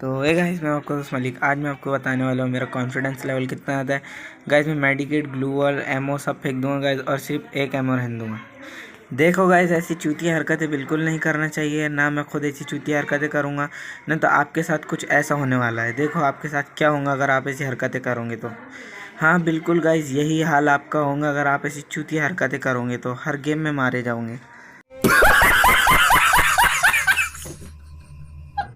तो ये गाइस मैं आपको दोस्त मलिक, आज मैं आपको बताने वाला हूँ मेरा कॉन्फिडेंस लेवल कितना ज़्यादा है। गाइस मैं मेडिकेट, ग्लूवल, एमओ सब फेंक दूंगा गाइस, और सिर्फ एक एमओ रहने दूंगा। देखो गाइस, ऐसी चूतिया हरकतें बिल्कुल नहीं करना चाहिए, ना मैं खुद ऐसी चूतिया हरकतें करूँगा, ना तो आपके साथ कुछ ऐसा होने वाला है। देखो आपके साथ क्या होगा अगर आप ऐसी हरकतें करोगे तो। हाँ बिल्कुल गाइस, यही हाल आपका होगा अगर आप ऐसी चूतिया हरकतें करोगे तो हर गेम में मारे जाओगे।